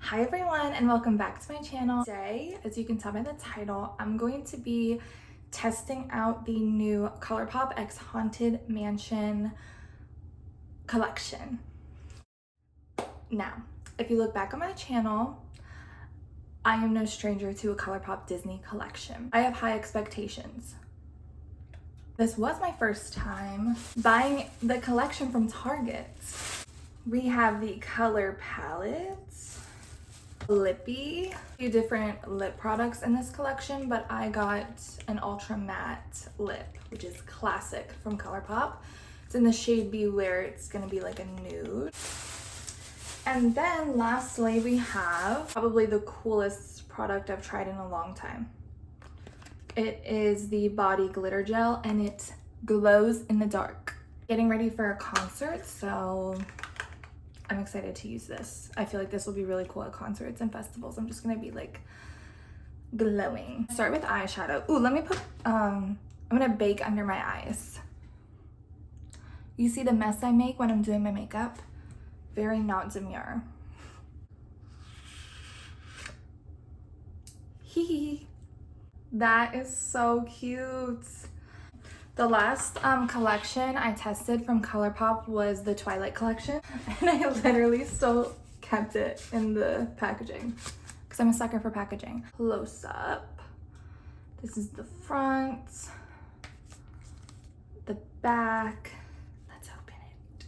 Hi everyone and welcome back to my channel. Today, as you can tell by the title, I'm going to be testing out the new Colourpop X Haunted Mansion collection. Now, if you look back on my channel, I am no stranger to a Colourpop Disney collection. I have high expectations. This was my first time buying the collection from Target. We have the color palettes, lippy, a few different lip products in this collection, but I got an ultra matte lip, which is classic from Colourpop. It's in the shade Beware. It's gonna be like a nude. And then lastly, we have probably the coolest product I've tried in a long time. It is the body glitter gel and it glows in the dark. Getting ready for a concert, so I'm excited to use this. I feel like this will be really cool at concerts and festivals. I'm just gonna be like glowing. Start with eyeshadow. Ooh, let me put, I'm gonna bake under my eyes. You see the mess I make when I'm doing my makeup? Very not demure. Hee hee. That is so cute. The last collection I tested from Colourpop was the Twilight collection, and I literally still kept it in the packaging because I'm a sucker for packaging. Close up. This is the front, the back. Let's open it.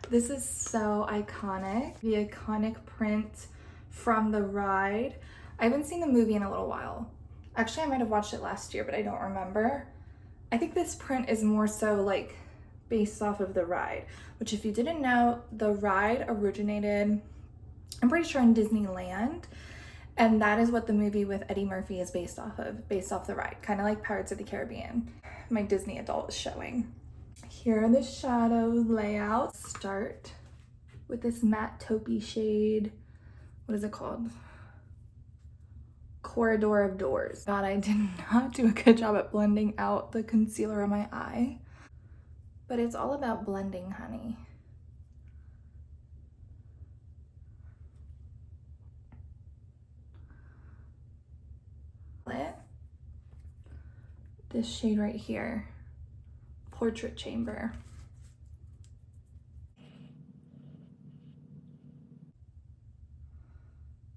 This is so iconic. The iconic print from the ride. I haven't seen the movie in a little while. Actually, I might have watched it last year, but I don't remember. I think this print is more so like based off of the ride, which if you didn't know, the ride originated, I'm pretty sure in Disneyland. And that is what the movie with Eddie Murphy is based off of, based off the ride, kind of like Pirates of the Caribbean. My Disney adult is showing. Here are the shadow layouts. Start with this matte taupey shade. What is it called? Corridor of Doors. God, I did not do a good job at blending out the concealer on my eye. But it's all about blending, honey. This shade right here, Portrait Chamber.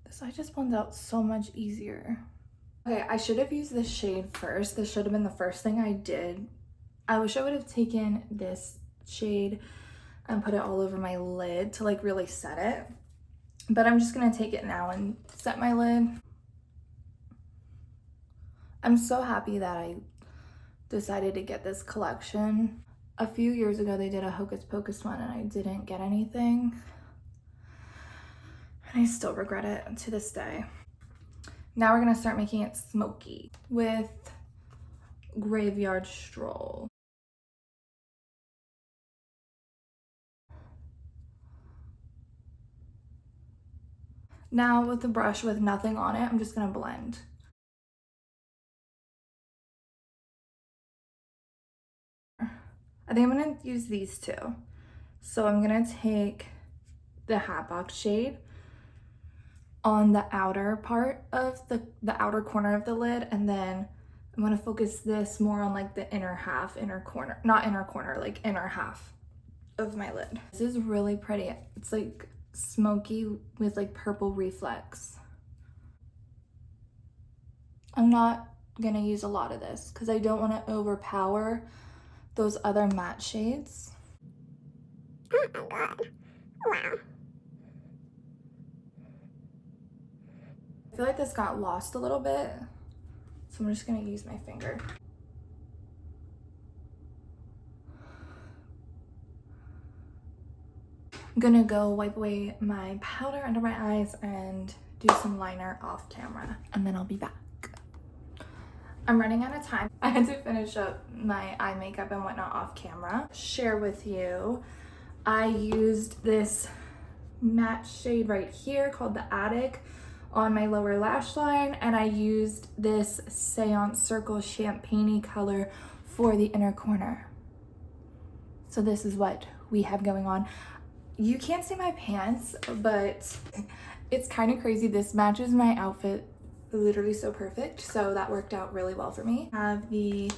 This eye just blends out so much easier. Okay, I should have used this shade first. This should have been the first thing I did. I wish I would have taken this shade and put it all over my lid to like really set it. But I'm just gonna take it now and set my lid. I'm so happy that I decided to get this collection. A few years ago, they did a Hocus Pocus one and I didn't get anything. And I still regret it to this day. Now we're gonna start making it smoky with Graveyard Stroll. Now with the brush with nothing on it, I'm just gonna blend. I think I'm gonna use these two. So I'm gonna take the Hatbox shade on the outer part of the outer corner of the lid, and then I'm gonna focus this more on like the inner half, inner corner, not inner corner, like inner half of my lid. This is really pretty. It's like smoky with like purple reflex. I'm not gonna use a lot of this because I don't want to overpower those other matte shades. Oh my god. Wow. I feel like this got lost a little bit, so I'm just gonna use my finger. I'm gonna go wipe away my powder under my eyes and do some liner off camera, and then I'll be back. I'm running out of time. I had to finish up my eye makeup and whatnot off camera. Share with you, I used this matte shade right here called the Attic on my lower lash line, and I used this Seance Circle Champagne color for the inner corner. So this is what we have going on. You can't see my pants, but it's kind of crazy. This matches my outfit literally so perfect, so that worked out really well for me. I have the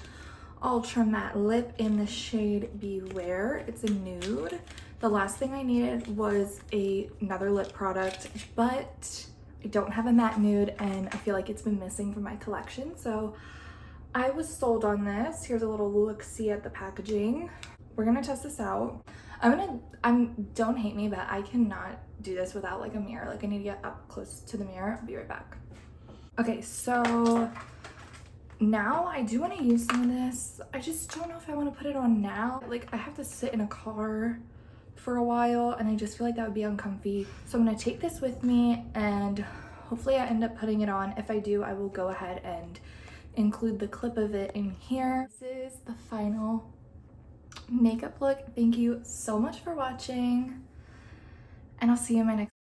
ultra matte lip in the shade Beware. It's a nude. The last thing I needed was another lip product, but I don't have a matte nude and I feel like it's been missing from my collection, so I was sold on this. Here's a little look-see at the packaging. We're gonna test this out. Don't hate me, but I cannot do this without like a mirror. Like I need to get up close to the mirror. I'll be right back. Okay, so now I do want to use some of this. I just don't know if I want to put it on now. Like I have to sit in a car for a while and I just feel like that would be uncomfy. So I'm gonna take this with me and hopefully I end up putting it on. If I do, I will go ahead and include the clip of it in here. This is the final makeup look. Thank you so much for watching and I'll see you in my next